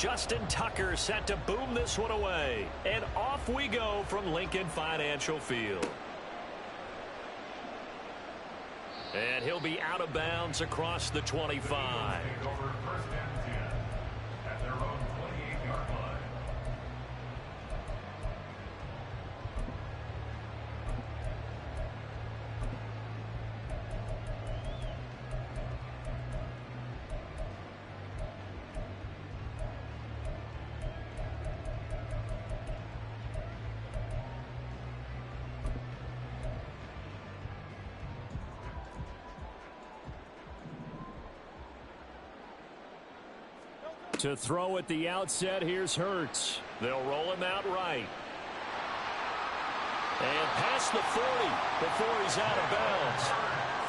Justin Tucker set to boom this one away. And off we go from Lincoln Financial Field. And he'll be out of bounds across the 25. To throw at the outset, here's Hurts. They'll roll him out right. And past the 40 before he's out of bounds.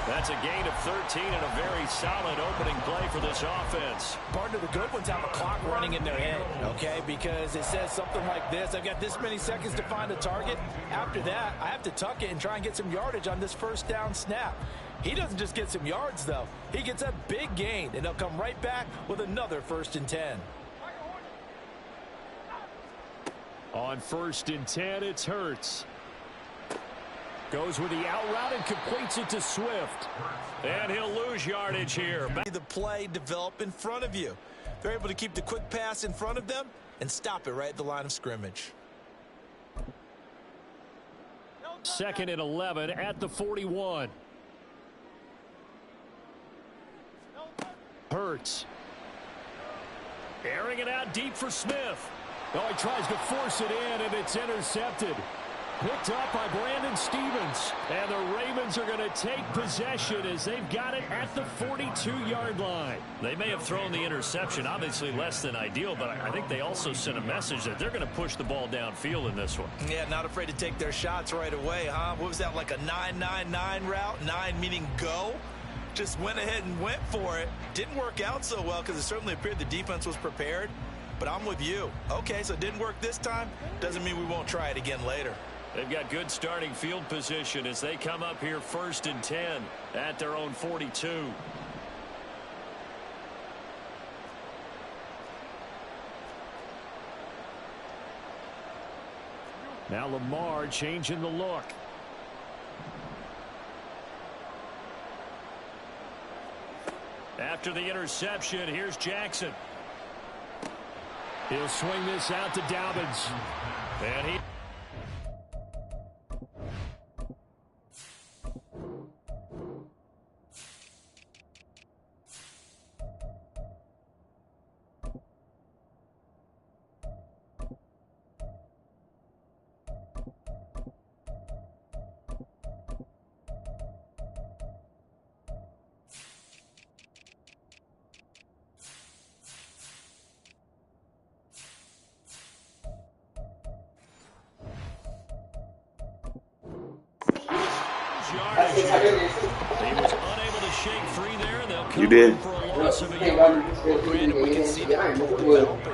That's a gain of 13 and a very solid opening play for this offense. Partner, the good ones have a clock running in their head, okay? Because it says something like this. I've got this many seconds to find a target. After that, I have to tuck it and try and get some yardage on this first down snap. He doesn't just get some yards, though. He gets a big gain, and they'll come right back with another 1st and 10. On 1st and 10, it's Hurts. Goes with the out route and completes it to Swift. And he'll lose yardage here. The play develop in front of you. They're able to keep the quick pass in front of them and stop it right at the line of scrimmage. 2nd and 11 at the 41. Hurts. Airing it out deep for Smith. Oh, he tries to force it in, and it's intercepted. Picked up by Brandon Stephens. And the Ravens are going to take possession as they've got it at the 42-yard line. They may have thrown the interception, obviously less than ideal, but I think they also sent a message that they're going to push the ball downfield in this one. Yeah, not afraid to take their shots right away, huh? What was that, like a 9-9-9 route? 9 meaning go? Just went ahead and went for it. Didn't work out so well because it certainly appeared the defense was prepared. But I'm with you. Okay, so it didn't work this time. Doesn't mean we won't try it again later. They've got good starting field position as they come up here 1st and 10 at their own 42. Now Lamar changing the look. After the interception, here's Jackson. He'll swing this out to Dobbins. And he... He was unable to shake free there. They'll come for a loss of a yard. Granted, we can see that developing.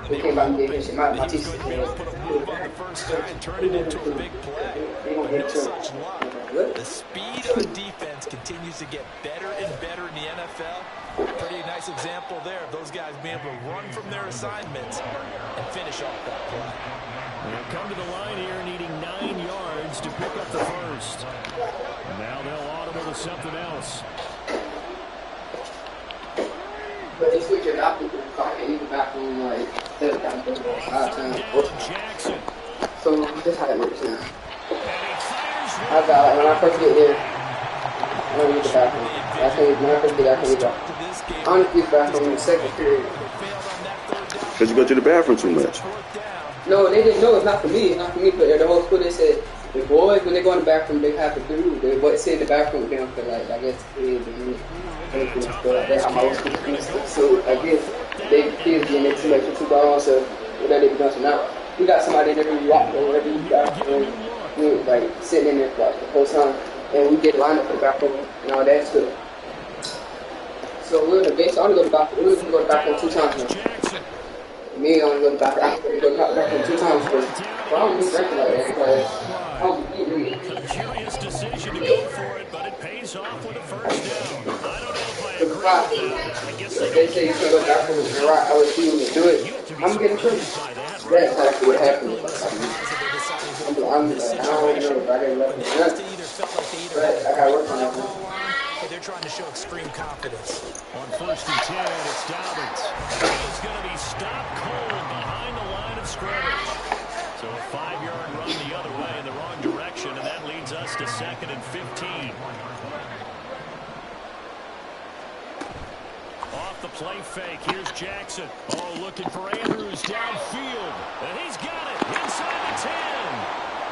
They were hoping that he was going to be able to put a move on the first guy and turn it into a big play. But no such luck. The speed on defense continues to get better and better in the NFL. Pretty nice example there of those guys being able to run from their assignments and finish off that play. They'll come to the line here needing 9 yards to pick up the first. Now they'll audible to something else. But they switch it out to the car and even back on like 7 times. Jackson. So this is how it works now. I got like when I first get there, I don't use the bathroom. I can't when I first get there, I can't go. I only use the bathroom in the 2nd period. Because you go to the bathroom too much. No, they didn't know it's not for me. It's not for me. But the whole school, they said the boys, when they go in the bathroom, they have to do. They sit in the bathroom, they don't feel like, I guess, kids and anything and stuff like that. How my old school used to. So I guess they kids getting it too much for 2 hours, so whatever they be doing. So now we got somebody that we walk or whatever you got, and we like sitting in there for like the whole time, and we get lined up for the bathroom and all that stuff. So we're in the base. I only go to the bathroom. We only go to the bathroom 2 times now. Me only go to the bathroom. I go to the bathroom 2 times, but I don't be drinking like that because I don't be eating. A curious decision to go for it, but it pays off with a first down. I don't know if I agree with that. I guess they say you can go to the bathroom and I would see them do it. I'm getting tricked. That's exactly what happened. I don't know if I didn't let it. But I got work on that. Hey, they're trying to show extreme confidence. On 1st and 10, it's Dobbins. He's going to be stopped cold behind the line of scrimmage. So a 5-yard run the other way in the wrong direction, and that leads us to 2nd and 15. Off the play fake, here's Jackson. Oh, looking for Andrews downfield. And he's got it inside the 10.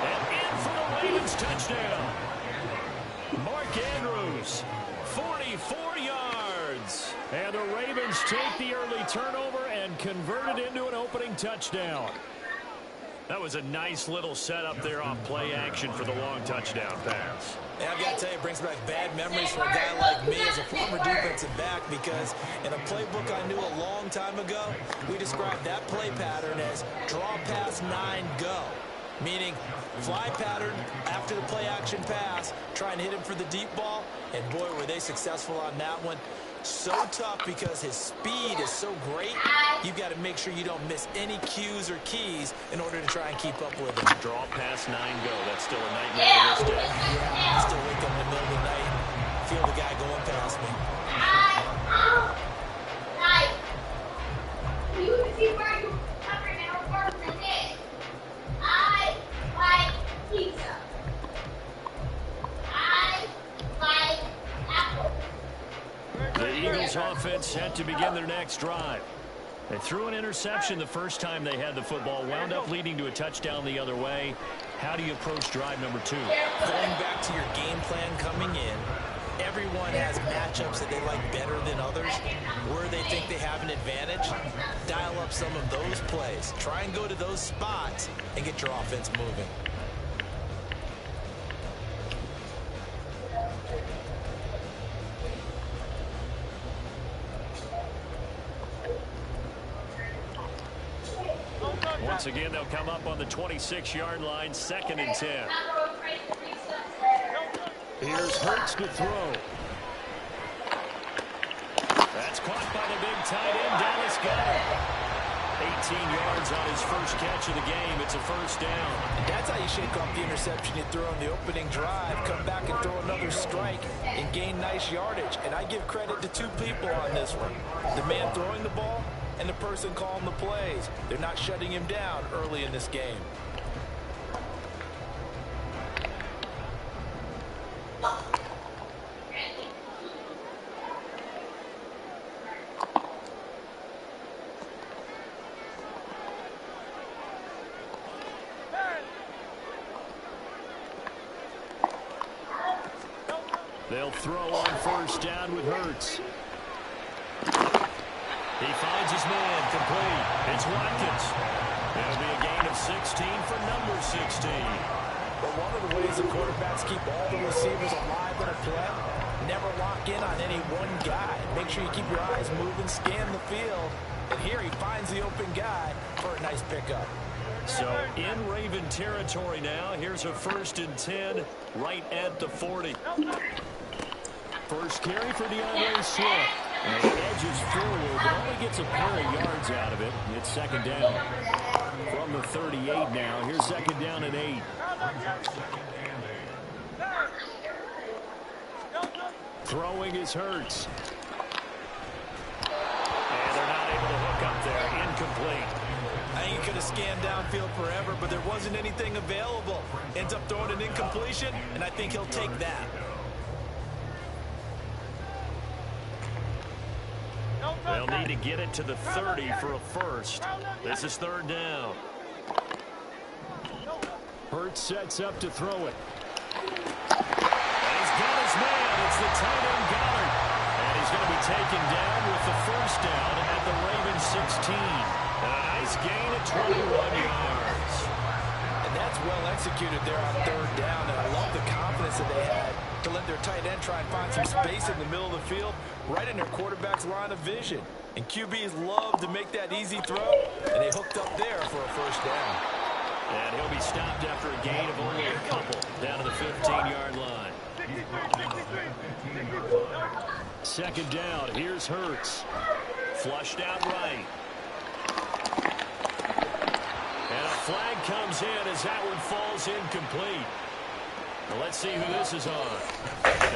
And in for the Ravens touchdown. Mark Andrews, 44 yards. And the Ravens take the early turnover and convert it into an opening touchdown. That was a nice little setup there on play action for the long touchdown pass. And I've got to tell you, it brings back bad memories for a guy like me as a former defensive back, because in a playbook I knew a long time ago, we described that play pattern as draw pass 9 go. Meaning fly pattern after the play action pass, try and hit him for the deep ball, and boy were they successful on that one. So tough because his speed is so great, you've got to make sure you don't miss any cues or keys in order to try and keep up with him. Draw past 9 go. That's still a nightmare to this day. Yeah, I still wake up in the middle of the night, feel the guy going past me. The Eagles offense set to begin their next drive. They threw an interception the first time they had the football, wound up leading to a touchdown the other way. How do you approach drive number 2? Going back to your game plan coming in, everyone has matchups that they like better than others. Where they think they have an advantage, dial up some of those plays. Try and go to those spots and get your offense moving. Once again, they'll come up on the 26-yard line, 2nd and 10. Here's Hurts to throw. That's caught by the big tight end, Dallas Goedert. 18 yards on his first catch of the game. It's a first down. And that's how you shake off the interception you threw on the opening drive. Come back and throw another strike and gain nice yardage. And I give credit to 2 people on this one. The man throwing the ball and the person calling the plays. They're not shutting him down early in this game. They'll throw on first down with Hurts. He finds his man complete. It's Watkins. It'll be a gain of 16 for number 16. But one of the ways the quarterbacks keep all the receivers alive in a play, never lock in on any one guy. Make sure you keep your eyes moving, scan the field. And here he finds the open guy for a nice pickup. So in Raven territory now. Here's a 1st and 10 right at the 40. First carry for DeAndre Swift. And he edges forward, but only gets a pair of yards out of it. It's 2nd down. From the 38 now. Here's 2nd down and 8. Throwing is Hurts. And they're not able to hook up there. Incomplete. I ain't going to scan downfield forever, but there wasn't anything available. Ends up throwing an incompletion, and I think he'll take that. They'll need to get it to the 30 for a first. This is 3rd down. Hurts sets up to throw it. And he's got his man. It's the tight end Goddard. And he's going to be taken down with the first down at the Ravens 16. And a nice gain at 21 yards. And that's well executed there on 3rd down. And I love the confidence that they had to let their tight end try and find some space in the middle of the field, right in their quarterback's line of vision. And QBs love to make that easy throw, and they hooked up there for a first down. And he'll be stopped after a gain of only a couple down to the 15-yard line. 2nd down. Here's Hurts. Flushed out right. flag comes in as that one falls incomplete. Well, let's see who this is on.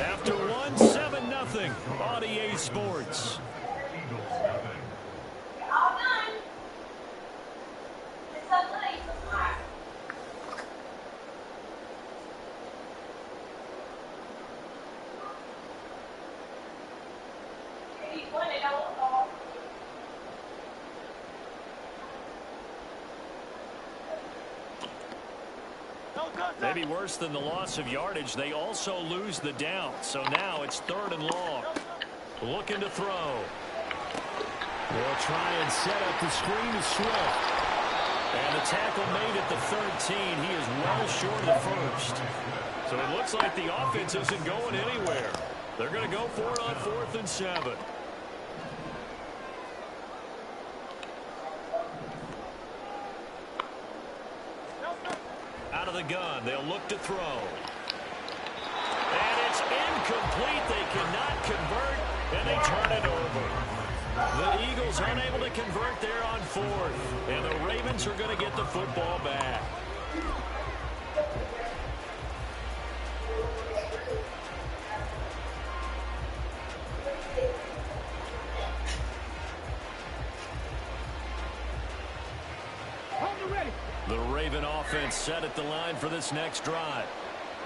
After one, 7-0 on EA Sports. All done. It's so late. Maybe worse than the loss of yardage, they also lose the down. So now it's 3rd and long. Looking to throw. We'll try and set up the screen to Swift. And the tackle made at the 13. He is well short of the first. So it looks like the offense isn't going anywhere. They're going to go for it on 4th and 7. Out of the gun, they'll look to throw. And it's incomplete. They cannot convert, and they turn it over. The Eagles unable to convert there on 4th, and the Ravens are going to get the football back. The Raven offense set at the line for this next drive.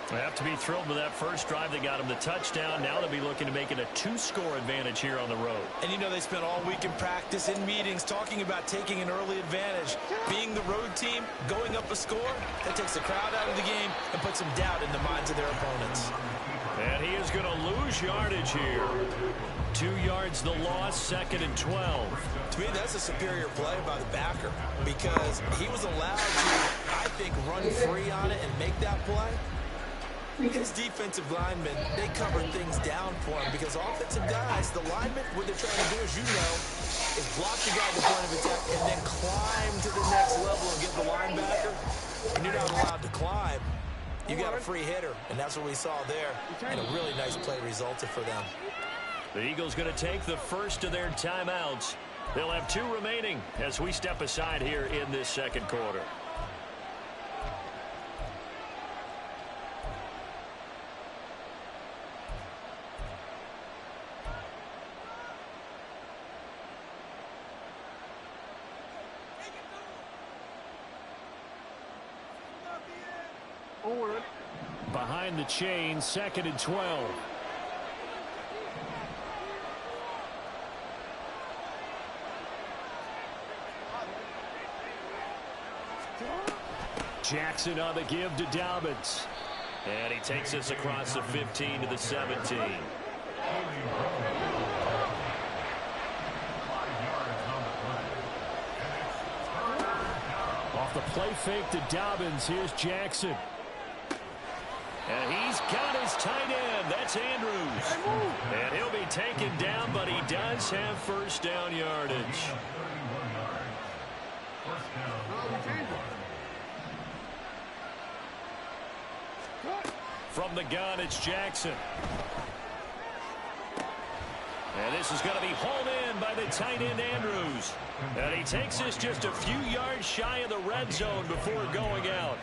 They have to be thrilled with that first drive. They got him the touchdown. Now they'll be looking to make it a 2-score advantage here on the road. And you know they spent all week in practice, in meetings, talking about taking an early advantage. Being the road team, going up a score, that takes the crowd out of the game and puts some doubt in the minds of their opponents. And he is going to lose yardage here. 2 yards the loss, 2nd and 12. To me, that's a superior play by the backer because he was allowed to, I think, run free on it and make that play. His defensive linemen, they covered things down for him because offensive guys, the linemen, what they're trying to do, as you know, is block the guy at the point of attack and then climb to the next level and get the linebacker. When you're not allowed to climb, you got a free hitter, and that's what we saw there, and a really nice play resulted for them. The Eagles going to take the first of their timeouts. They'll have 2 remaining as we step aside here in this second quarter. Behind the chain, 2nd and 12. Jackson on the give to Dobbins. And he takes us across the 15 to the 17. Off the play fake to Dobbins, here's Jackson. And he's got his tight end. That's Andrews. And he'll be taken down, but he does have first down yardage. From the gun, it's Jackson. And this is going to be hauled in by the tight end, Andrews. And he takes us just a few yards shy of the red zone before going out.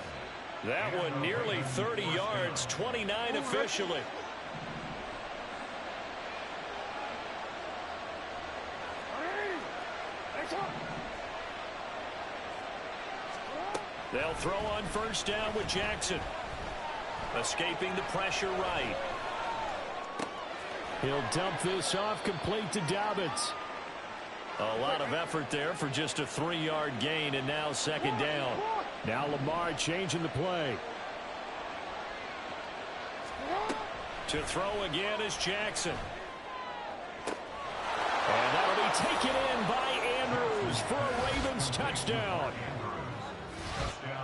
That one nearly 30 yards, 29 officially. They'll throw on first down with Jackson. Escaping the pressure right. He'll dump this off complete to Dobbins. A lot of effort there for just a 3-yard gain, and now 2nd down. Now Lamar changing the play. To throw again is Jackson. And that'll be taken in by Andrews for a Ravens touchdown.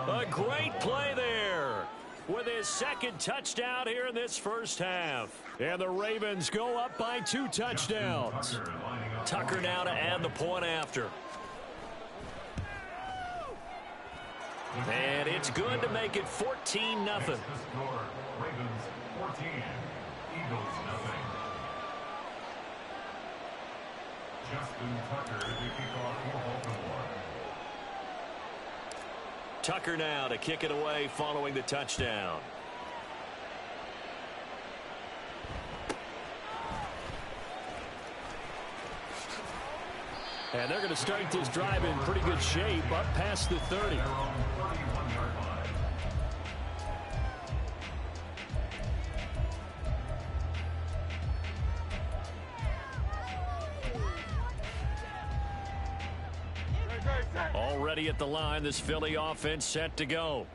A great play there with his 2nd touchdown here in this first half. And the Ravens go up by 2 touchdowns. Tucker now to add the point after. And it's good to make it 14-0. Ravens 14, Eagles 0. Justin Tucker to kick off for Baltimore. Tucker now to kick it away following the touchdown. And they're going to start this drive in pretty good shape, up past the 30. Already at the line, this Philly offense set to go.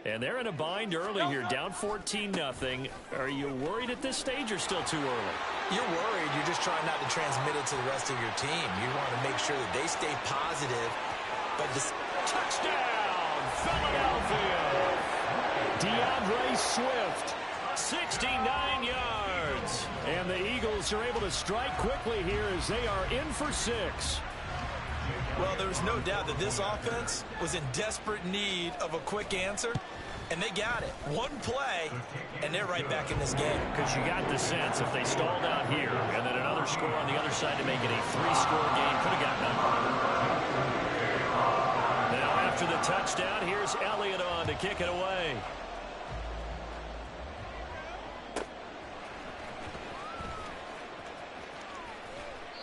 And they're in a bind early here, down 14-0. Are you worried at this stage or still too early? You're worried. You're just trying not to transmit it to the rest of your team. You want to make sure that they stay positive. But this touchdown, Philadelphia! DeAndre Swift, 69 yards. And the Eagles are able to strike quickly here as they are in for 6. Well, there's no doubt that this offense was in desperate need of a quick answer, and they got it. One play, and they're right back in this game. Because you got the sense if they stalled out here and then another score on the other side to make it a 3-score game, could have gotten under. Now after the touchdown, here's Elliott on to kick it away.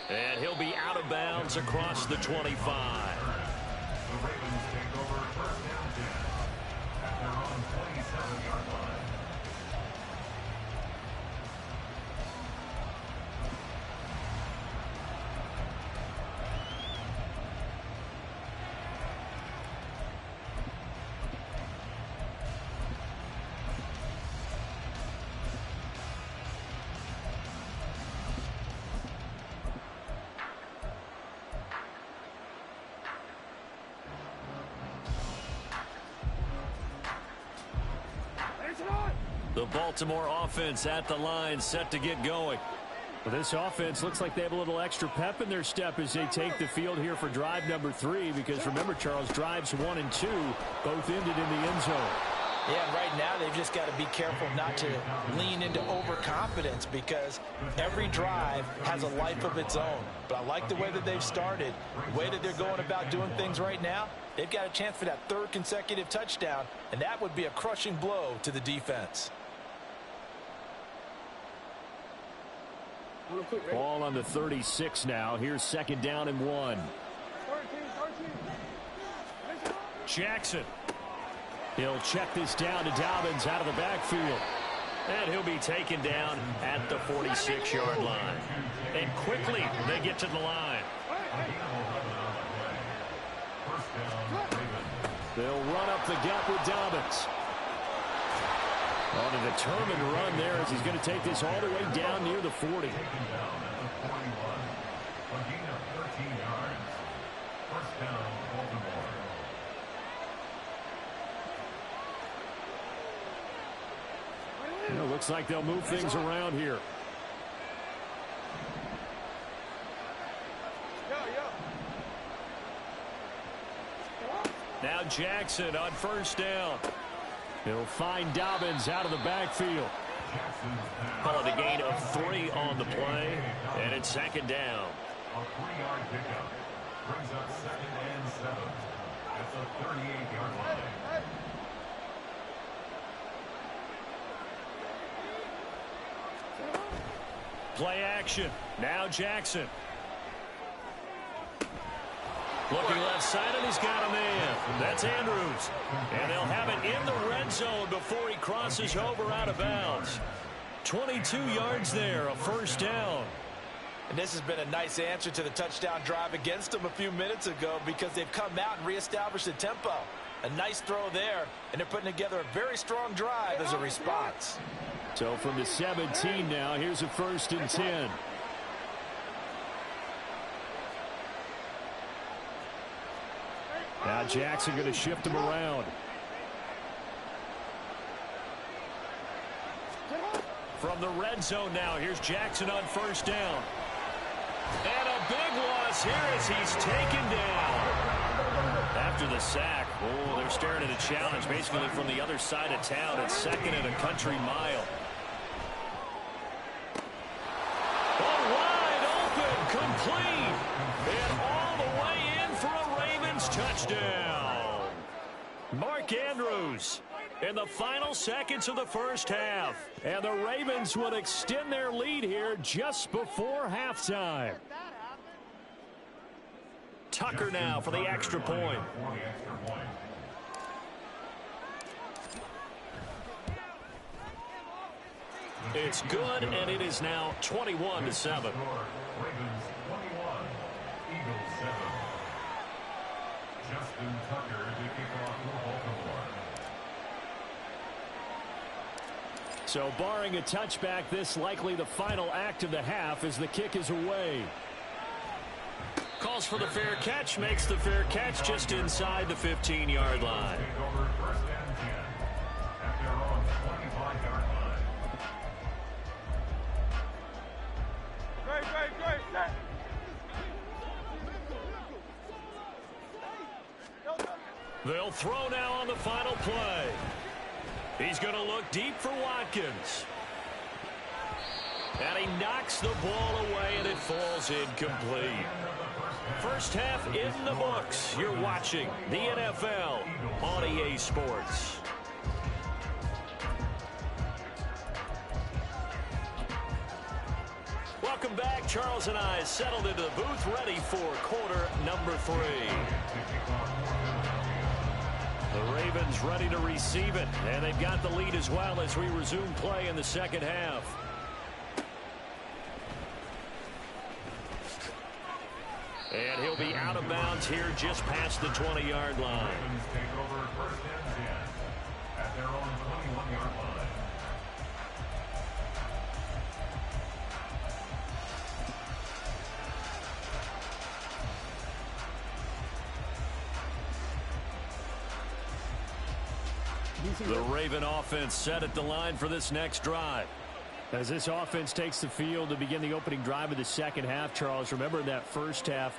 And he'll be out of bounds across the 25. The Ravens take over first down 10 at their own 27-yard line. The Baltimore offense at the line, set to get going. Well, this offense looks like they have a little extra pep in their step as they take the field here for drive number 3. Because remember, Charles, drives 1 and 2 both ended in the end zone. Yeah, and right now they've just got to be careful not to lean into overconfidence because every drive has a life of its own. But I like the way that they've started, the way that they're going about doing things right now. They've got a chance for that 3rd consecutive touchdown, and that would be a crushing blow to the defense. Ball on the 36 now. Here's 2nd down and 1. Jackson. He'll check this down to Dobbins out of the backfield. And he'll be taken down at the 46-yard line. And quickly they get to the line. They'll run up the gut with Dobbins. On a determined run there as he's going to take this all the way down near the 40. It looks like they'll move things around here. Now Jackson on 1st down. He'll find Dobbins out of the backfield. Call it a gain of 3 on the play, and it's 2nd down. A 3-yard pickup brings up 2nd and 7 at the 38-yard line. Play action. Now Jackson. Looking left side, and he's got a man. That's Andrews. And they'll have it in the red zone before he crosses over out of bounds. 22 yards there, a 1st down. And this has been a nice answer to the touchdown drive against them a few minutes ago because they've come out and reestablished the tempo. A nice throw there, and they're putting together a very strong drive as a response. So from the 17 now, here's a 1st and 10. Now Jackson going to shift him around. From the red zone now, here's Jackson on 1st down. And a big loss here as he's taken down. After the sack, oh, they're staring at a challenge basically from the other side of town. It's 2nd and a country mile. Oh, wide open, complete. And all the way in for a Ravens touchdown. Mark Andrews in the final seconds of the first half. And the Ravens would extend their lead here just before halftime. Tucker now for the extra point. It's good, and it is now 21-7. Ravens 21, Eagles 7. Justin Tucker to kick off for Baltimore. So barring a touchback, this likely the final act of the half as the kick is away. Calls for the fair catch, makes the fair catch just inside the 15-yard line. Take over first and 10 at their own 25-yard line. They'll throw now on the final play. He's going to look deep for Watkins. And he knocks the ball away, and it falls incomplete. First half in the books. You're watching the NFL on EA Sports. Welcome back. Charles and I settled into the booth, ready for quarter number 3. The Ravens ready to receive it, and they've got the lead as well as we resume play in the second half. And he'll be out of bounds here just past the 20-yard line. Ravens take over first and 10 at their own 21-yard line. The Raven offense set at the line for this next drive. As this offense takes the field to begin the opening drive of the second half, Charles, remember that first half,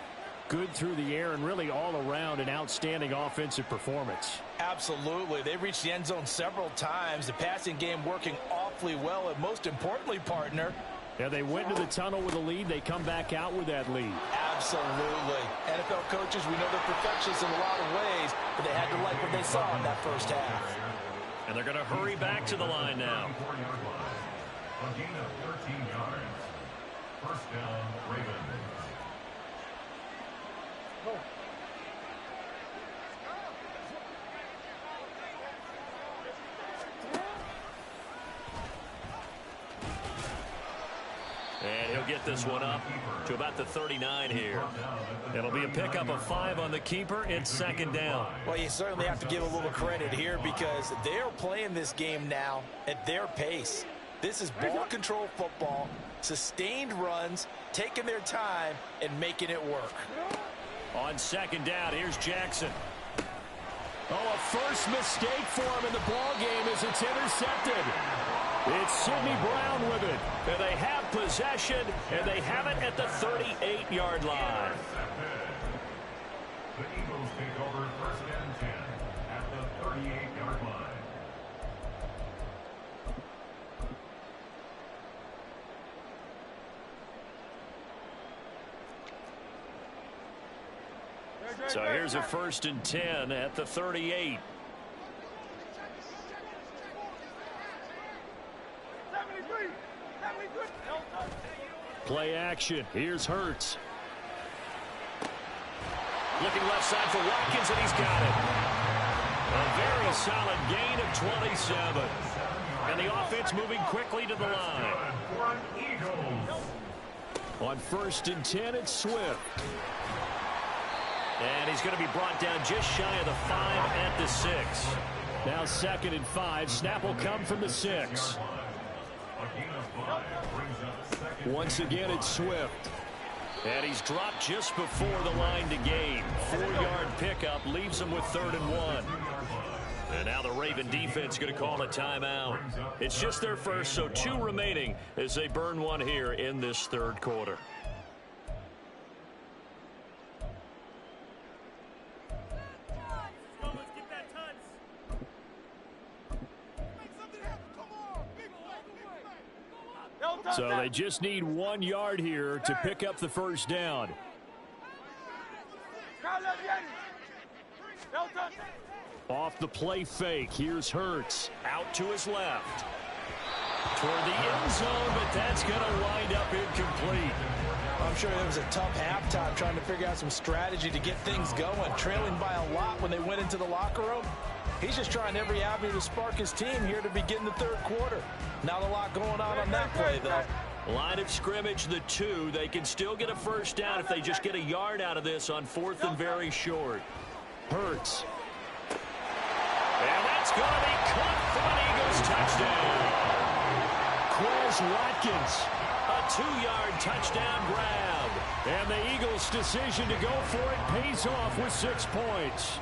good through the air and really all around an outstanding offensive performance. Absolutely. They reached the end zone several times. The passing game working awfully well, and most importantly, partner, yeah, they went to the tunnel with a lead. They come back out with that lead. absolutely. NFL coaches, we know they're perfectionists in a lot of ways, but they had to like what they saw in that first half. And they're going to hurry back to the line now. 24-yard line. A gain of 13 yards. First down, Ravens. And he'll get this one up to about the 39 here. It'll be a pickup of 5 on the keeper. It's second down. Well, you certainly have to give a little credit here because they're playing this game now at their pace. This is ball control football, sustained runs, taking their time, and making it work. On second down, here's Jackson. Oh, a first mistake for him in the ball game as it's intercepted. It's Sidney Brown with it. And they have possession, and they have it at the 38-yard line. The Eagles take over first and 10 at the 38-yard line. So here's a first and 10 at the 38. Play action. Here's Hurts. Looking left side for Watkins, and he's got it. A very solid gain of 27. And the offense moving quickly to the line. On first and 10, it's Swift. And he's going to be brought down just shy of the 5 at the 6. Now second and 5. Snap will come from the 6. Once again, it's Swift. And he's dropped just before the line to gain. 4-yard pickup leaves him with 3rd and 1. And now the Raven defense going to call a timeout. It's just their first, so 2 remaining as they burn one here in this third quarter. So they just need 1 yard here to pick up the first down. Off off the play fake. Here's Hurts out to his left. Toward the end zone, but that's going to wind up incomplete. I'm sure it was a tough halftime trying to figure out some strategy to get things going. Trailing by a lot when they went into the locker room. He's just trying every avenue to spark his team here to begin the third quarter. Not a lot going on that play, though. Line of scrimmage, the 2. They can still get a first down if they just get a yard out of this on 4th and very short. Hurts. And that's going to be caught for an Eagles touchdown. Quez Watkins, a 2-yard touchdown grab. And the Eagles' decision to go for it pays off with 6 points.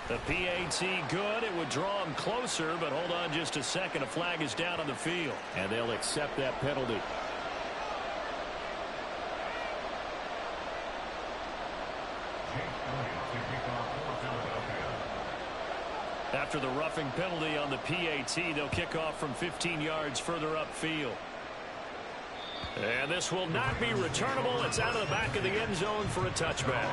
The PAT good. It would draw them closer, but hold on just a second. A flag is down on the field, and they'll accept that penalty. After the roughing penalty on the PAT, they'll kick off from 15 yards further upfield. And this will not be returnable. It's out of the back of the end zone for a touchback.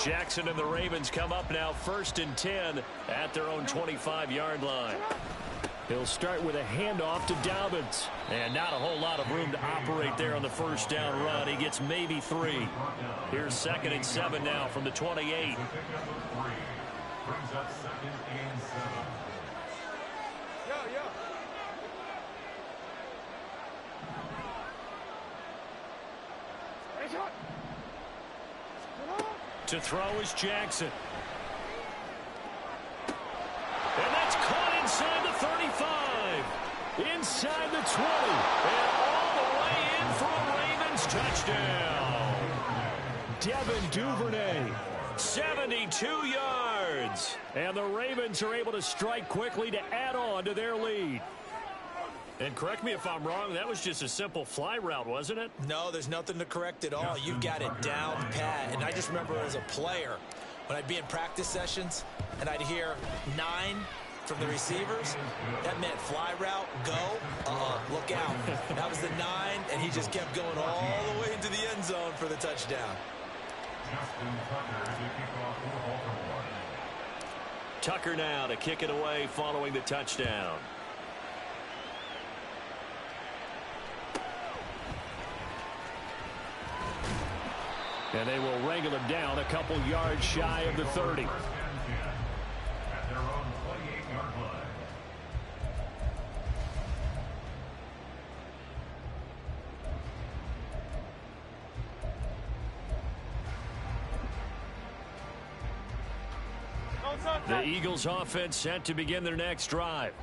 Jackson and the Ravens come up now 1st and 10 at their own 25-yard line. He'll start with a handoff to Dobbins. And not a whole lot of room to operate there on the first down run. He gets maybe 3. Here's 2nd and 7 now from the 28. Brings up 2nd and 7. To throw is Jackson. And that's caught inside the 35. Inside the 20. And all the way in for a Ravens touchdown. Devin Duvernay, 72 yards. And the Ravens are able to strike quickly to add on to their lead. And correct me if I'm wrong, that was just a simple fly route, wasn't it? No, there's nothing to correct at all. You've got it down pat. And I just remember as a player, when I'd be in practice sessions and I'd hear 9 from the receivers, that meant fly route, go, look out. That was the 9, and he just kept going all the way into the end zone for the touchdown. Tucker now to kick it away following the touchdown. And they will wrangle him down a couple yards shy of the 30. At their own 28-yard line. The Eagles offense set to begin their next drive.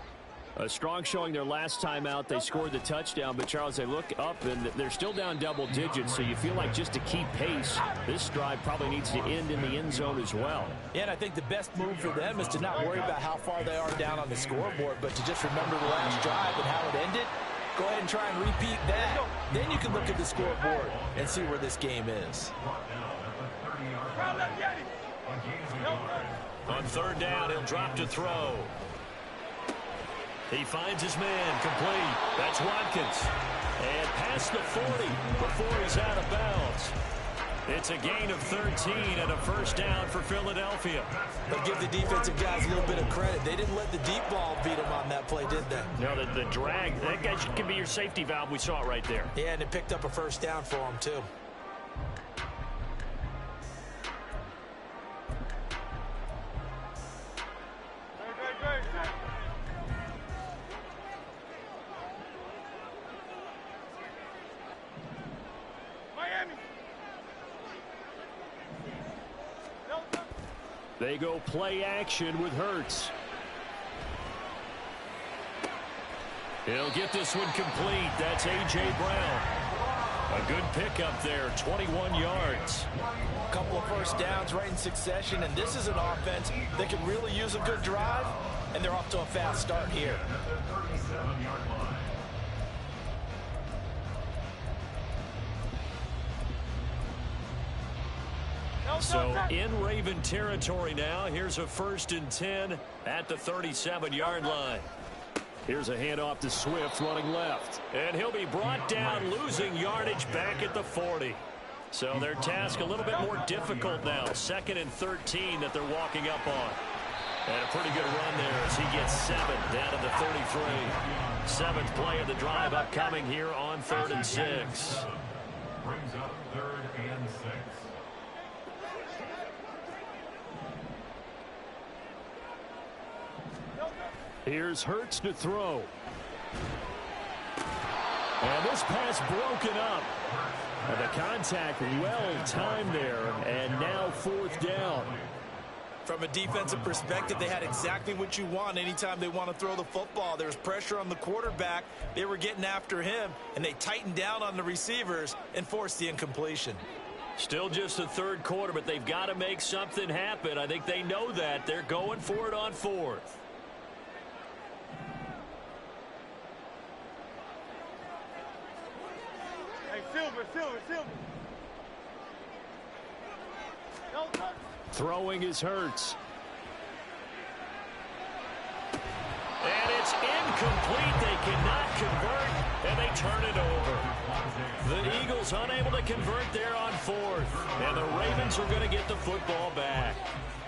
A strong showing their last time out. They scored the touchdown, but Charles, they look up and they're still down double digits, so you feel like just to keep pace, this drive probably needs to end in the end zone as well. Yeah, and I think the best move for them is to not worry about how far they are down on the scoreboard, but to just remember the last drive and how it ended. Go ahead and try and repeat that. Then you can look at the scoreboard and see where this game is. On 3rd down, he'll drop to throw. He finds his man, complete. That's Watkins. And past the 40 before he's out of bounds. It's a gain of 13 and a first down for Philadelphia. But give the defensive guys a little bit of credit. They didn't let the deep ball beat them on that play, did they? No, the drag, that guy can be your safety valve. We saw it right there. Yeah, and it picked up a first down for him, too. They go play action with Hurts. He'll get this one complete. That's A.J. Brown. A good pickup there, 21 yards. A couple of first downs right in succession, and this is an offense that can really use a good drive. and they're off to a fast start here. At the 37-yard line. So in Raven territory now. Here's a 1st and 10 at the 37-yard line. Here's a handoff to Swift running left. And he'll be brought down, losing yardage back at the 40. So their task a little bit more difficult now. 2nd and 13 that they're walking up on. And a pretty good run there as he gets 7 down to the 33. 7th play of the drive upcoming here on 3rd and 6. Brings up 3rd and 6. Here's Hurts to throw. And this pass broken up. And the contact well timed there. And now 4th down. From a defensive perspective, they had exactly what you want anytime they want to throw the football. There was pressure on the quarterback. They were getting after him, and they tightened down on the receivers and forced the incompletion. Still just the 3rd quarter, but they've got to make something happen. I think they know that. They're going for it on 4th. Silver. Throwing is Hurts. And it's incomplete. They cannot convert, and they turn it over. The Eagles unable to convert there on 4th. And the Ravens are going to get the football back.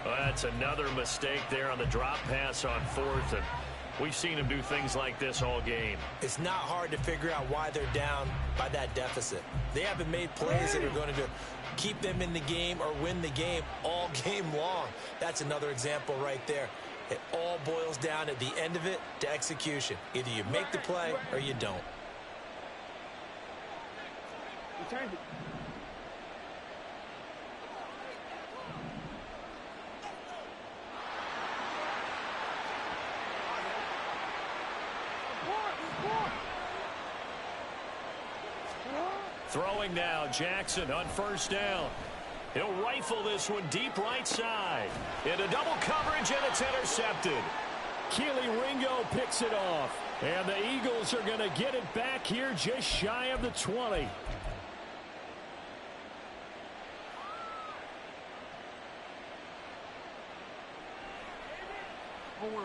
Well, that's another mistake there on the drop pass on 4th. And we've seen them do things like this all game. It's not hard to figure out why they're down by that deficit. They haven't made plays that are going to keep them in the game or win the game all game long. That's another example right there. It all boils down at the end of it to execution. Either you make the play or you don't. Throwing now, Jackson on 1st down. He'll rifle this one deep right side. Into double coverage, and it's intercepted. Keely Ringo picks it off. And the Eagles are going to get it back here just shy of the 20.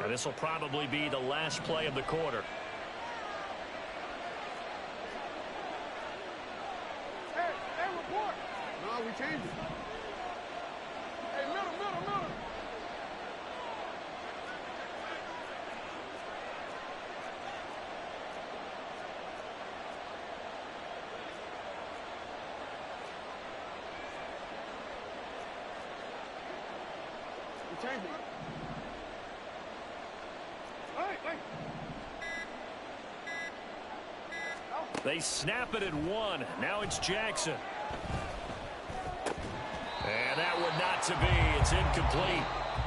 And this will probably be the last play of the quarter. No, we changed it. Hey, middle. We changed it. Hey. They snap it at 1. Now it's Jackson. And that would not to be. It's incomplete.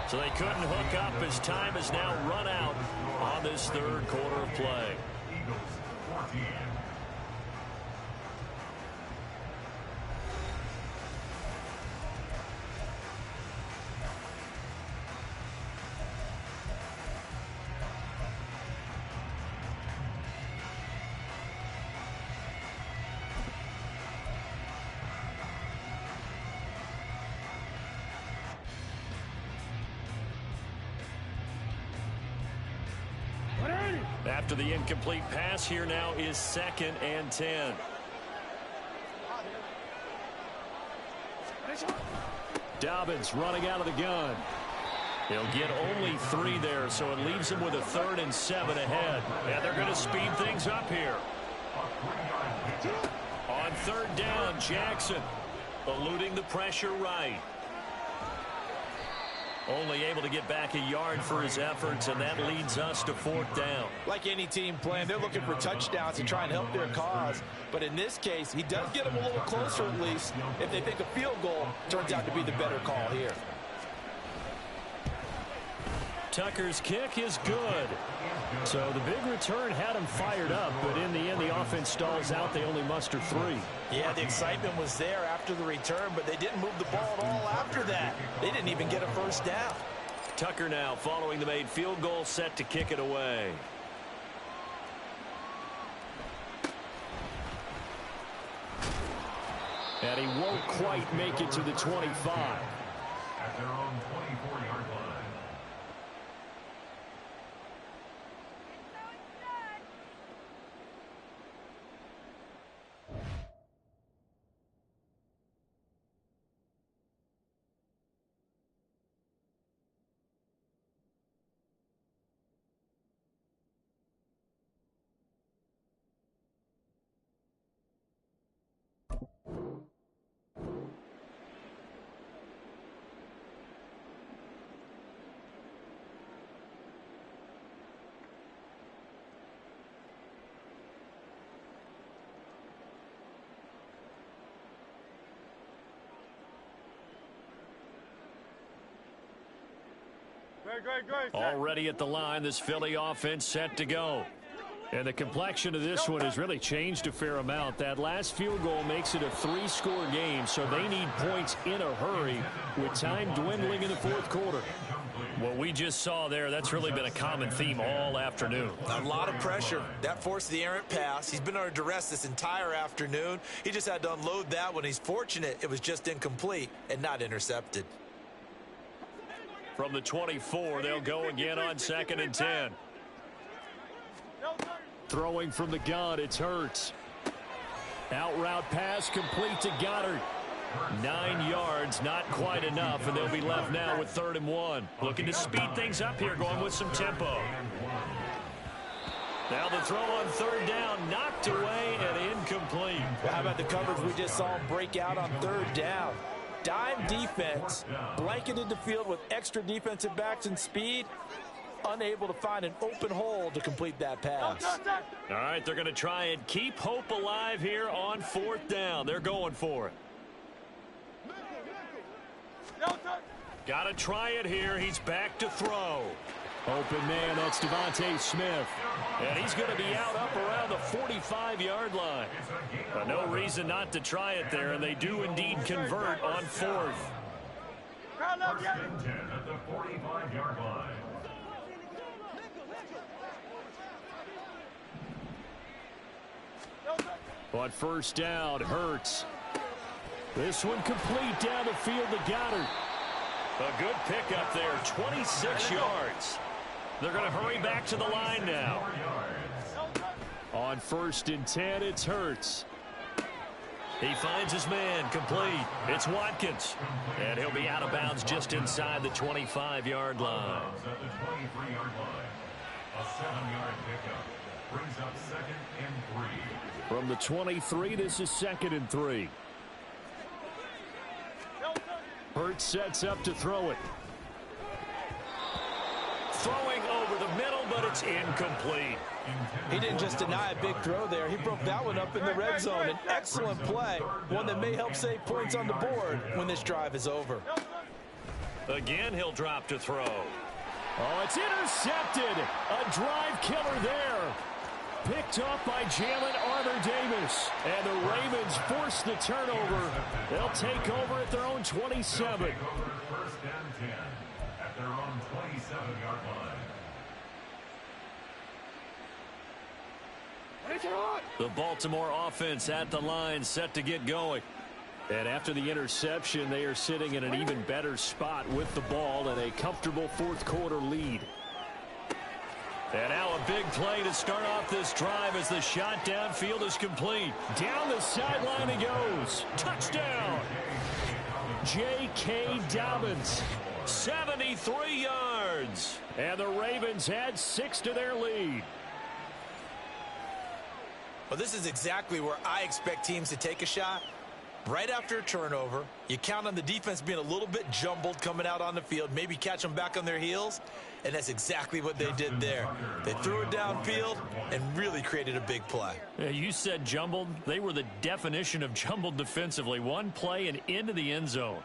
So they couldn't hook up as time has now run out on this 3rd quarter of play. Eagles 14. After the incomplete pass, here now is 2nd and 10. Dobbins running out of the gun. He'll get only 3 there, so it leaves him with a 3rd and 7 ahead. And they're going to speed things up here. On 3rd down, Jackson eluding the pressure right. Only able to get back a yard for his efforts, and that leads us to 4th down. Like any team playing, they're looking for touchdowns to try and help their cause. But in this case, he does get them a little closer at least. If they think a field goal turns out to be the better call here. Tucker's kick is good. So the big return had him fired up, but in the end, the offense stalls out. They only muster 3. Yeah, the excitement was there after the return, but they didn't move the ball at all after that. They didn't even get a 1st down. Tucker now following the made field goal, set to kick it away. And he won't quite make it to the 25. At their own 24-yard line. Already at the line, this Philly offense set to go. And the complexion of this one has really changed a fair amount. That last field goal makes it a 3-score game, so they need points in a hurry with time dwindling in the fourth quarter. What we just saw there, that's really been a common theme all afternoon. A lot of pressure. That forced the errant pass. He's been under duress this entire afternoon. He just had to unload that one. He's fortunate it was just incomplete and not intercepted. From the 24, they'll go again on 2nd and 10. Throwing from the gun, it's Hurts. Out route pass complete to Goddard. 9 yards, not quite enough, and they'll be left now with 3rd and 1. Looking to speed things up here, going with some tempo. Now the throw on 3rd down, knocked away and incomplete. Well, how about the coverage we just saw him break out on 3rd down? Dime defense, blanketed the field with extra defensive backs and speed, unable to find an open hole to complete that pass. All right, they're going to try and keep hope alive here on 4th down. They're going for it. Got to try it here. He's back to throw. Open man, that's Devontae Smith. And he's going to be out up around the 45-yard line. But no reason not to try it there, and they do indeed convert on 4th. First and 10 at the 45-yard line. On 1st down, Hurts. This one complete down the field to Goddard. A good pickup there, 26 yards. They're going to hurry back to the line now. On 1st and 10, it's Hurts. He finds his man, complete. It's Watkins. And he'll be out of bounds just inside the 25-yard line. At the 23-yard line. A 7-yard pickup brings up 2nd and 3. From the 23, this is 2nd and 3. Hurts sets up to throw it. Throwing over the middle, but it's incomplete. He didn't just deny a big throw there. He broke that one up in the red zone. An excellent play, one that may help save points on the board when this drive is over. Again, he'll drop to throw. Oh, it's intercepted. A drive killer there. Picked up by Jalen Armour-Davis. And the Ravens force the turnover. They'll take over at their own 27. First and 10 at their own 27-yard line. The Baltimore offense at the line, set to get going. And after the interception, they are sitting in an even better spot with the ball and a comfortable fourth quarter lead. And now a big play to start off this drive as the shot downfield is complete. Down the sideline he goes. Touchdown! J.K. Dobbins, 73 yards. And the Ravens add 6 to their lead. Well, this is exactly where I expect teams to take a shot. Right after a turnover, you count on the defense being a little bit jumbled coming out on the field, maybe catch them back on their heels, and that's exactly what they did there. They threw it downfield and really created a big play. Yeah, you said jumbled. They were the definition of jumbled defensively. One play and into the end zone.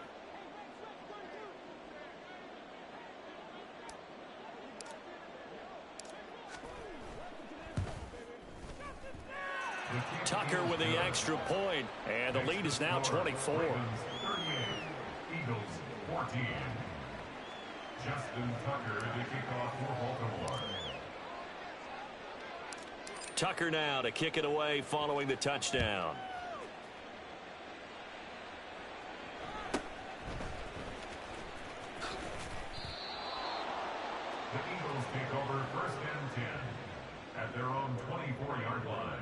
Tucker with the extra point, and the lead is now 24. Eagles 14. Justin Tucker to kick off for Baltimore. Tucker now to kick it away following the touchdown. The Eagles take over 1st and 10 at their own 24-yard line.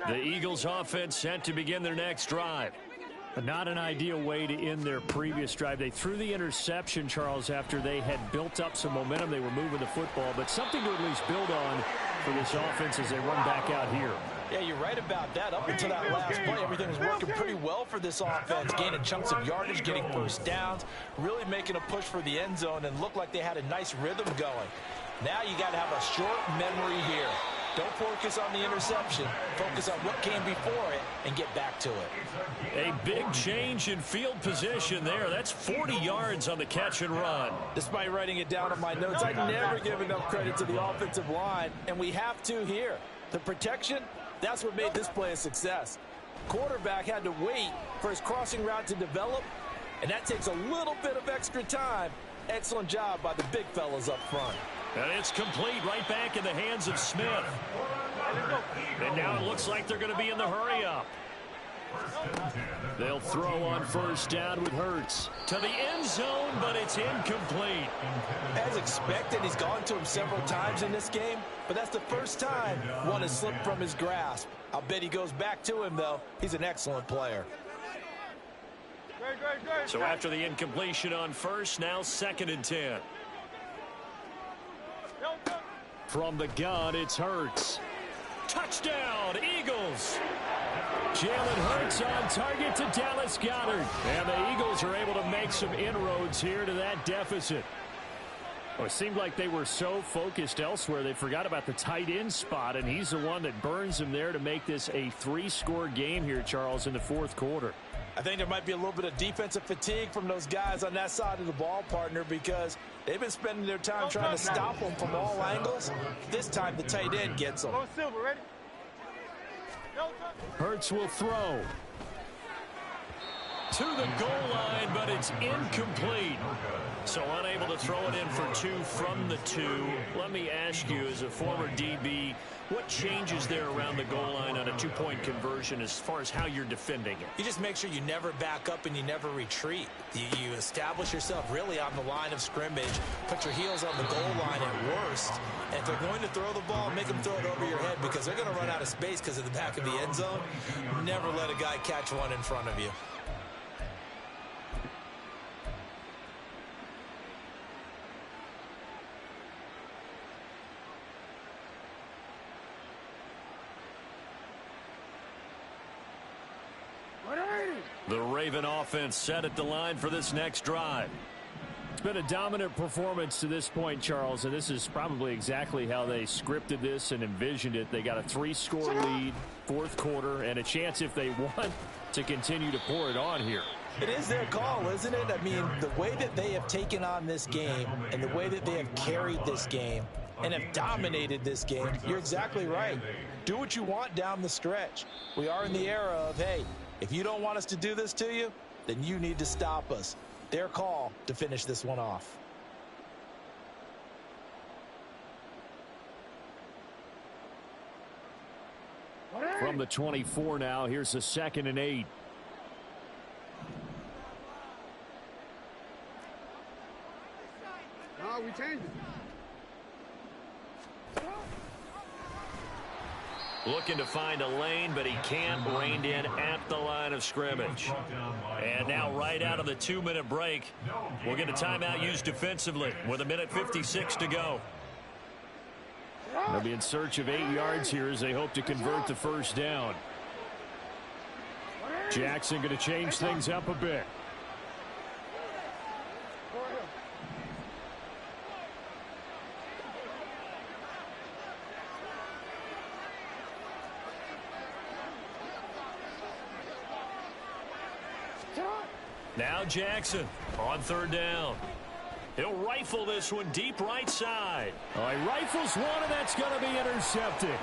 The Eagles offense set to begin their next drive. But not an ideal way to end their previous drive. They threw the interception, Charles, after they had built up some momentum. They were moving the football, but something to at least build on for this offense as they run back out here. Yeah, you're right about that. Up until that last play, everything was working pretty well for this offense, gaining chunks of yardage, getting first downs, really making a push for the end zone, and looked like they had a nice rhythm going. Now you got to have a short memory here. Don't focus on the interception. Focus on what came before it and get back to it. A big change in field position there. That's 40 yards on the catch and run. Despite writing it down on my notes, I never give enough credit to the offensive line, and we have to here. The protection, that's what made this play a success. Quarterback had to wait for his crossing route to develop, and that takes a little bit of extra time. Excellent job by the big fellas up front. And it's complete right back in the hands of Smith. And now it looks like they're going to be in the hurry-up. They'll throw on first down with Hurts to the end zone, but it's incomplete. As expected, he's gone to him several times in this game, but that's the first time one has slipped from his grasp. I'll bet he goes back to him, though. He's an excellent player. So after the incompletion on first, now 2nd and 10. From the gun, it's Hurts. Touchdown, Eagles! Jalen Hurts on target to Dallas Goedert. And the Eagles are able to make some inroads here to that deficit. Well, it seemed like they were so focused elsewhere, they forgot about the tight end spot, and he's the one that burns them there to make this a 3-score game here, Charles, in the 4th quarter. I think there might be a little bit of defensive fatigue from those guys on that side of the ball, partner, because they've been spending their time trying to stop them from all angles. This time the tight end gets them. Hurts will throw to the goal line, but it's incomplete. So unable to throw it in for 2 from the 2. Let me ask you, as a former DB, what changes there around the goal line on a 2-point conversion as far as how you're defending it? You just make sure you never back up and you never retreat. You establish yourself really on the line of scrimmage, put your heels on the goal line at worst, and if they're going to throw the ball, make them throw it over your head because they're going to run out of space because of the back of the end zone. Never let a guy catch one in front of you. The Raven offense set at the line for this next drive. It's been a dominant performance to this point, Charles, and this is probably exactly how they scripted this and envisioned it. They got a 3-score lead, 4th quarter, and a chance, if they want, to continue to pour it on here. It is their call, isn't it? I mean, the way that they have taken on this game and the way that they have carried this game and have dominated this game, you're exactly right. Do what you want down the stretch. We are in the era of, hey, if you don't want us to do this to you, then you need to stop us. Their call to finish this one off. From the 24 now, here's the 2nd and 8. No, we changed it. Looking to find a lane, but he can't. Reined in at the line of scrimmage. And now right out of the 2-minute break, we'll get a timeout used defensively with 1:56 to go. They'll be in search of 8 yards here as they hope to convert the first down. Jackson going to change things up a bit. Now Jackson on 3rd down. He'll rifle this one deep right side. Oh, he rifles one, and that's going to be intercepted.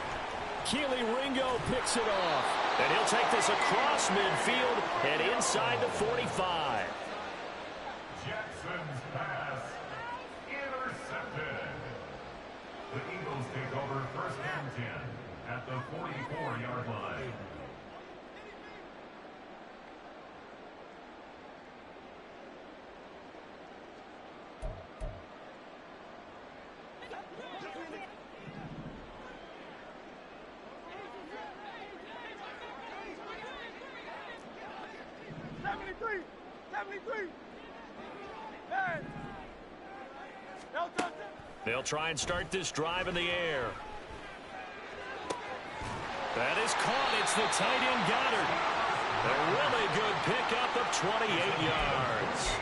Keely Ringo picks it off. And he'll take this across midfield and inside the 45. Jackson's pass intercepted. The Eagles take over first and 10 at the 44-yard line. They'll try and start this drive in the air. That is caught. It's the tight end Goddard. A really good pickup of 28 yards.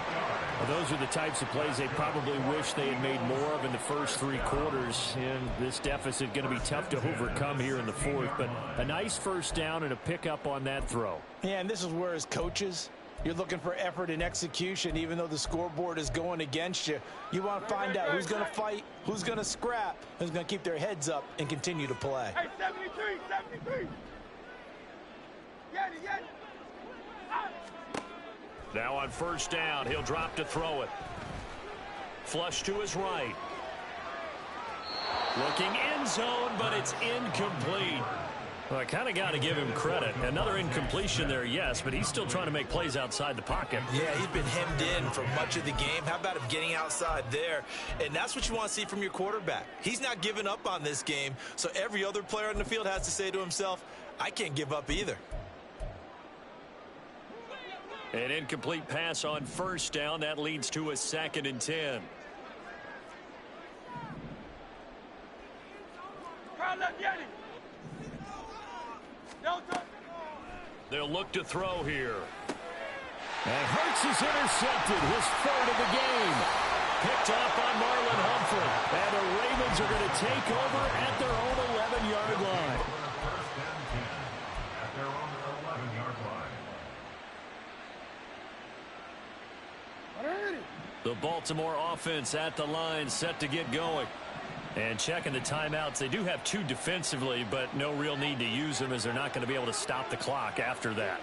Well, those are the types of plays they probably wish they had made more of in the first 3 quarters. And this deficit going to be tough to overcome here in the fourth. But a nice first down and a pickup on that throw. Yeah, and this is where as coaches, you're looking for effort and execution, even though the scoreboard is going against you. You want to find out who's going to fight, who's going to scrap, who's going to keep their heads up and continue to play. Hey, 73, 73. Get it. Now on first down, he'll drop to throw it. Flush to his right. Looking end zone, but it's incomplete. Well, I kind of got to give him credit. Another incompletion there, yes, but he's still trying to make plays outside the pocket. Yeah, he's been hemmed in for much of the game. How about him getting outside there? And that's what you want to see from your quarterback. He's not giving up on this game, so every other player on the field has to say to himself, I can't give up either. An incomplete pass on first down. That leads to a 2nd and 10. They'll look to throw here. And Hurts is intercepted, his 3rd of the game. Picked off by Marlon Humphrey. And the Ravens are going to take over at their own 11-yard line. First and 10 at their own 11-yard line. The Baltimore offense at the line, set to get going. And checking the timeouts. They do have 2 defensively, but no real need to use them as they're not going to be able to stop the clock after that.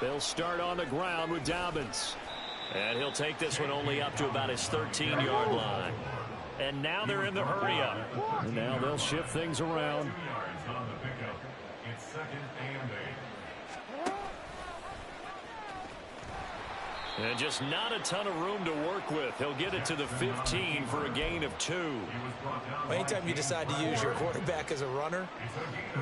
They'll start on the ground with Dobbins. And he'll take this one only up to about his 13-yard line. And now they're in the hurry-up. And now they'll shift things around. 2 yards on the pickup. It's 2nd and 8. And just not a ton of room to work with. He'll get it to the 15 for a gain of 2. Anytime you decide to use your quarterback as a runner,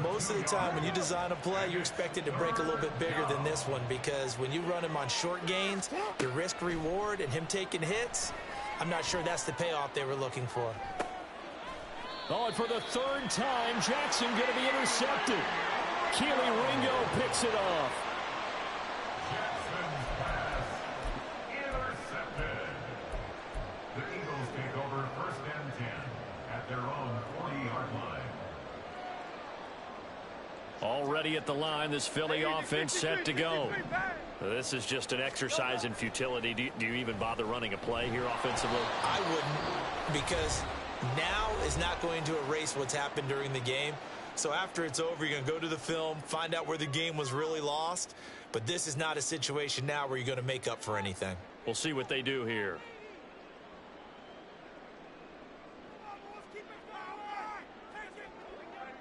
most of the time when you design a play, you're expected to break a little bit bigger than this one, because when you run him on short gains, the risk-reward and him taking hits, I'm not sure that's the payoff they were looking for. Oh, and for the 3rd time, Jackson going to be intercepted. Keely Ringo picks it off. Jackson's pass intercepted. The Eagles take over first and 10 at their own 40-yard line. Already at the line, this Philly offense set to go. This is just an exercise in futility. Do you even bother running a play here offensively? I wouldn't, because now is not going to erase what's happened during the game. So after it's over, you're going to go to the film, find out where the game was really lost. But this is not a situation now where you're going to make up for anything. We'll see what they do here.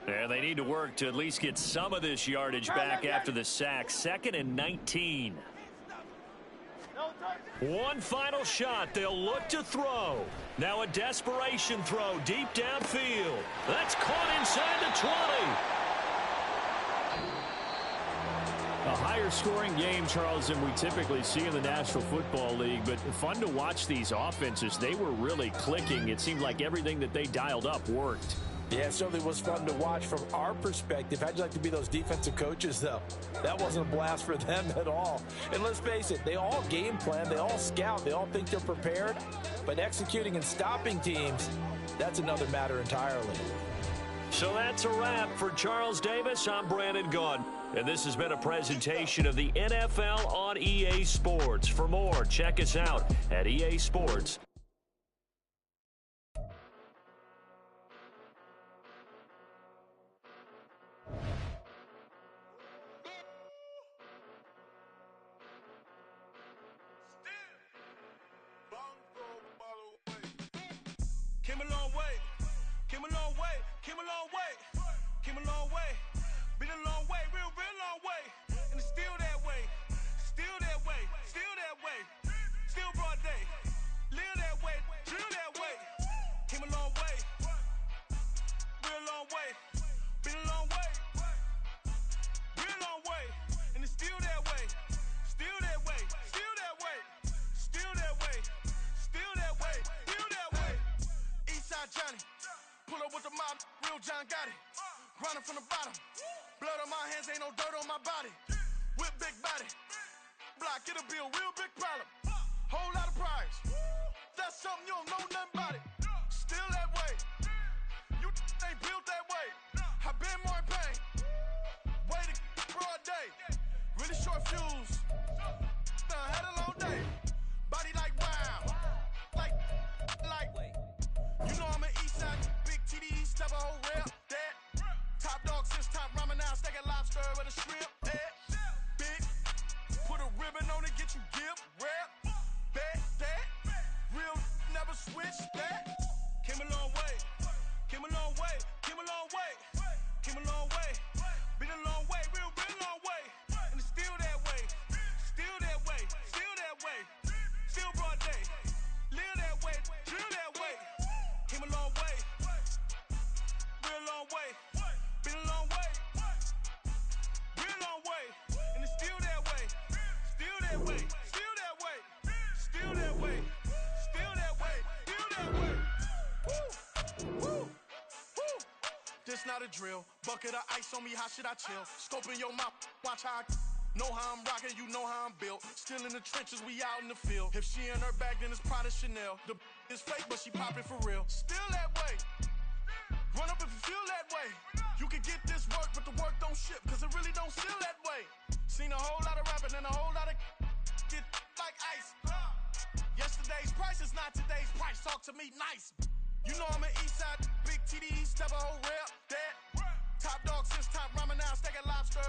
And they need to work to at least get some of this yardage back after the sack. 2nd and 19. One final shot. They'll look to throw. Now a desperation throw deep downfield. That's caught inside the 20. A higher scoring game, Charles, than we typically see in the National Football League, but fun to watch these offenses. They were really clicking. It seemed like everything that they dialed up worked. Yeah, it certainly was fun to watch from our perspective. How'd you like to be those defensive coaches, though? That wasn't a blast for them at all. And let's face it, they all game plan, they all scout, they all think they're prepared. But executing and stopping teams, that's another matter entirely. So that's a wrap for Charles Davis. I'm Brandon Gaudin. And this has been a presentation of the NFL on EA Sports. For more, check us out at EA Sports. Came a long way, came a long way, came a long way. Been a long way, real long way. And it's still that way, still that way, still that way. Still broad day, live that way, drill that way. Came a long way, real long way. Been a long way, real long way. And it's still that way, still that way, still that way. Still that way, still that way, still that way. Eastside Johnny, pull up with the mob, real John Gotti. Grinding from the bottom, blood on my hands, ain't no dirt on my body. Whip big body, block, it'll be a real big problem. Whole lot of priors, that's something you don't know nothing about it. Still that way, you ain't built that way. I been more in pain, way to broad day. Really short fuse, had a long day. Body like wow, like, you know I'm an Eastside, big TDE, step a whole rep, that. Top dog, since top ramen now, steak and lobster with a shrimp, that. Big, put a ribbon on it, get you gift, rap, bet, that. Real, never switch, that. Came a long way, came a long way, came a long way, came a long way. Been a long way, real long way. And it's still that way, still that way, still that way. Still broad day, live that way, drill that way. Came a long way, real long way. Been a long way, real long way. And it's still that way, still that way, still that way, still that way, still that way, still that way. Woo, woo, woo. This not a drill, bucket of ice on me, how should I chill? Scoping your mouth, watch how I know how I'm rocking, you know how I'm built. Still in the trenches, we out in the field. If she in her bag, then it's Prada Chanel. The is fake, but she poppin' for real. Still that way. Run up if you feel that way. You can get this work, but the work don't ship, cause it really don't feel that way. Seen a whole lot of rapping and a whole lot of get like ice. Yesterday's price is not today's price. Talk to me nice. You know I'm an Eastside, big TDE, step a whole rep, that. Top dog, since top ramen now, steak and lobster.